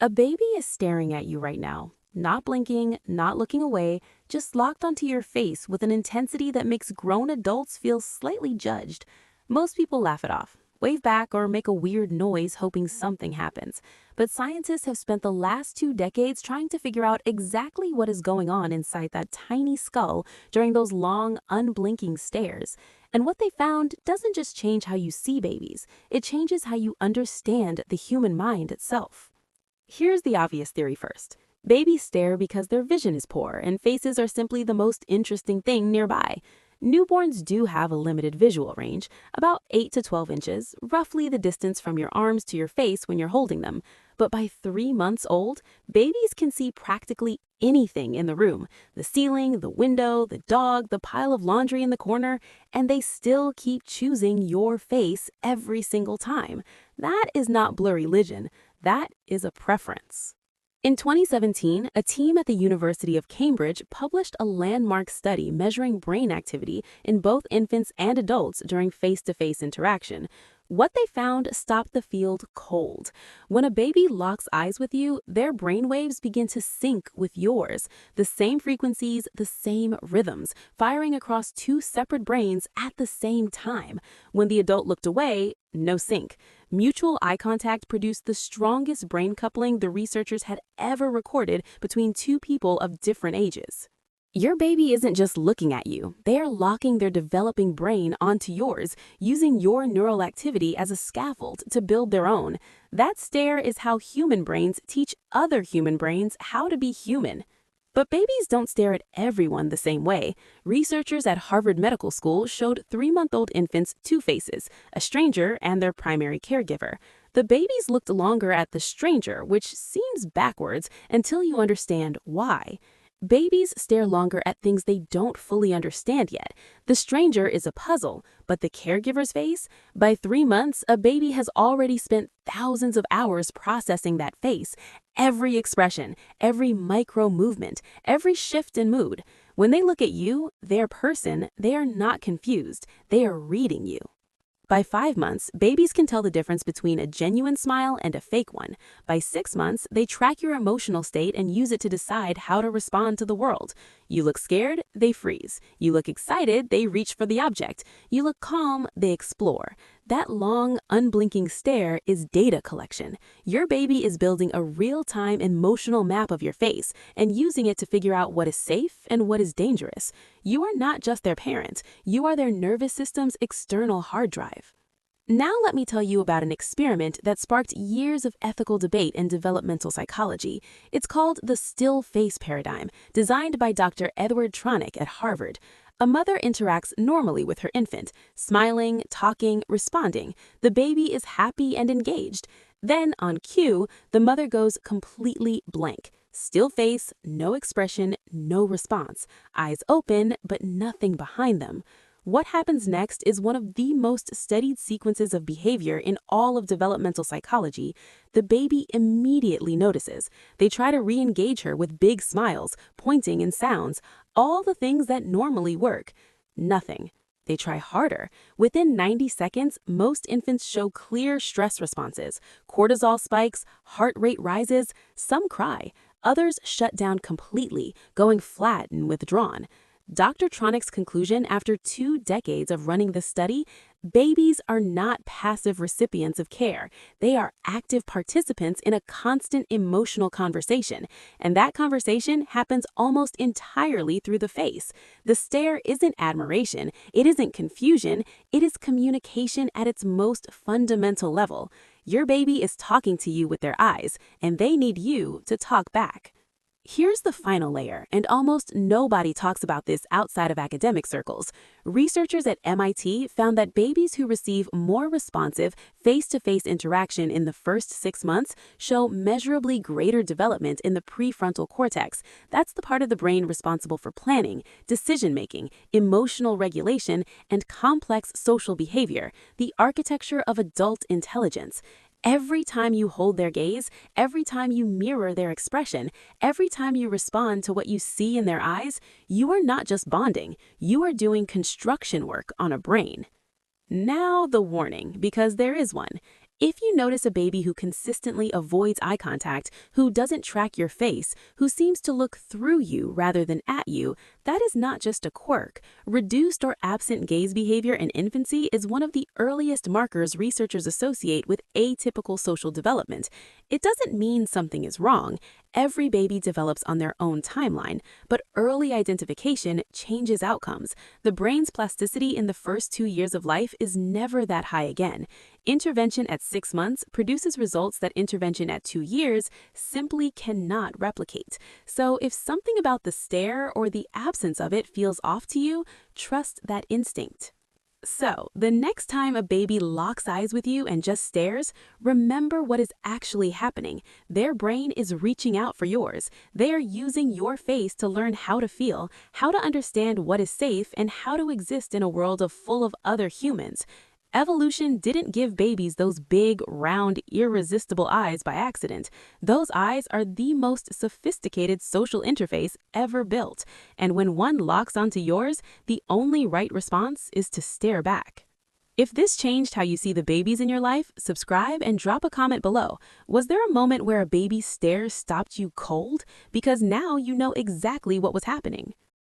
A baby is staring at you right now, not blinking, not looking away, just locked onto your face with an intensity that makes grown adults feel slightly judged. Most people laugh it off, wave back, or make a weird noise hoping something happens. But scientists have spent the last 2 decades trying to figure out exactly what is going on inside that tiny skull during those long, unblinking stares. And what they found doesn't just change how you see babies, it changes how you understand the human mind itself. Here's the obvious theory first. Babies stare because their vision is poor and faces are simply the most interesting thing nearby. Newborns do have a limited visual range, about 8 to 12 inches, roughly the distance from your arms to your face when you're holding them. But by 3 months old, babies can see practically anything in the room, the ceiling, the window, the dog, the pile of laundry in the corner, and they still keep choosing your face every single time. That is not blurry vision, that is a preference. In 2017, a team at the University of Cambridge published a landmark study measuring brain activity in both infants and adults during face-to-face interaction. What they found stopped the field cold. When a baby locks eyes with you, their brain waves begin to sync with yours. The same frequencies, the same rhythms, firing across two separate brains at the same time. When the adult looked away, no sync. Mutual eye contact produced the strongest brain coupling the researchers had ever recorded between two people of different ages. Your baby isn't just looking at you, they are locking their developing brain onto yours, using your neural activity as a scaffold to build their own. That stare is how human brains teach other human brains how to be human. But babies don't stare at everyone the same way. Researchers at Harvard Medical School showed 3-month-old infants two faces, a stranger and their primary caregiver. The babies looked longer at the stranger, which seems backwards until you understand why. Babies stare longer at things they don't fully understand yet. The stranger is a puzzle, but the caregiver's face? By 3 months, a baby has already spent thousands of hours processing that face. Every expression, every micro movement, every shift in mood. When they look at you, their person, they are not confused. They are reading you. By 5 months, babies can tell the difference between a genuine smile and a fake one. By 6 months, they track your emotional state and use it to decide how to respond to the world. You look scared, they freeze. You look excited, they reach for the object. You look calm, they explore. That long, unblinking stare is data collection. Your baby is building a real-time emotional map of your face and using it to figure out what is safe and what is dangerous. You are not just their parent, you are their nervous system's external hard drive. Now let me tell you about an experiment that sparked years of ethical debate in developmental psychology. It's called the still face paradigm, designed by Dr. Edward Tronick at Harvard. A mother interacts normally with her infant, smiling, talking, responding. The baby is happy and engaged. Then, on cue, the mother goes completely blank. Still face, no expression, no response. Eyes open, but nothing behind them. What happens next is one of the most studied sequences of behavior in all of developmental psychology. The baby immediately notices. They try to re-engage her with big smiles, pointing and sounds, all the things that normally work. Nothing. They try harder. Within 90 seconds, most infants show clear stress responses. Cortisol spikes, heart rate rises, some cry. Others shut down completely, going flat and withdrawn. Dr. Tronick's conclusion after 2 decades of running this study: babies are not passive recipients of care. They are active participants in a constant emotional conversation, and that conversation happens almost entirely through the face. The stare isn't admiration, it isn't confusion, it is communication at its most fundamental level. Your baby is talking to you with their eyes, and they need you to talk back. Here's the final layer, and almost nobody talks about this outside of academic circles. Researchers at MIT found that babies who receive more responsive, face-to-face interaction in the first 6 months show measurably greater development in the prefrontal cortex. That's the part of the brain responsible for planning, decision-making, emotional regulation, and complex social behavior, the architecture of adult intelligence. Every time you hold their gaze, every time you mirror their expression, every time you respond to what you see in their eyes, you are not just bonding, you are doing construction work on a brain. Now the warning, because there is one. If you notice a baby who consistently avoids eye contact, who doesn't track your face, who seems to look through you rather than at you, that is not just a quirk. Reduced or absent gaze behavior in infancy is one of the earliest markers researchers associate with atypical social development. It doesn't mean something is wrong. Every baby develops on their own timeline, but early identification changes outcomes. The brain's plasticity in the first 2 years of life is never that high again. Intervention at 6 months produces results that intervention at 2 years simply cannot replicate. So if something about the stare or the absence of it feels off to you, trust that instinct. So, the next time a baby locks eyes with you and just stares, remember what is actually happening. Their brain is reaching out for yours. They are using your face to learn how to feel, how to understand what is safe, and how to exist in a world full of other humans. Evolution didn't give babies those big, round, irresistible eyes by accident. Those eyes are the most sophisticated social interface ever built. And when one locks onto yours, the only right response is to stare back. If this changed how you see the babies in your life, subscribe and drop a comment below. Was there a moment where a baby's stare stopped you cold? Because now you know exactly what was happening.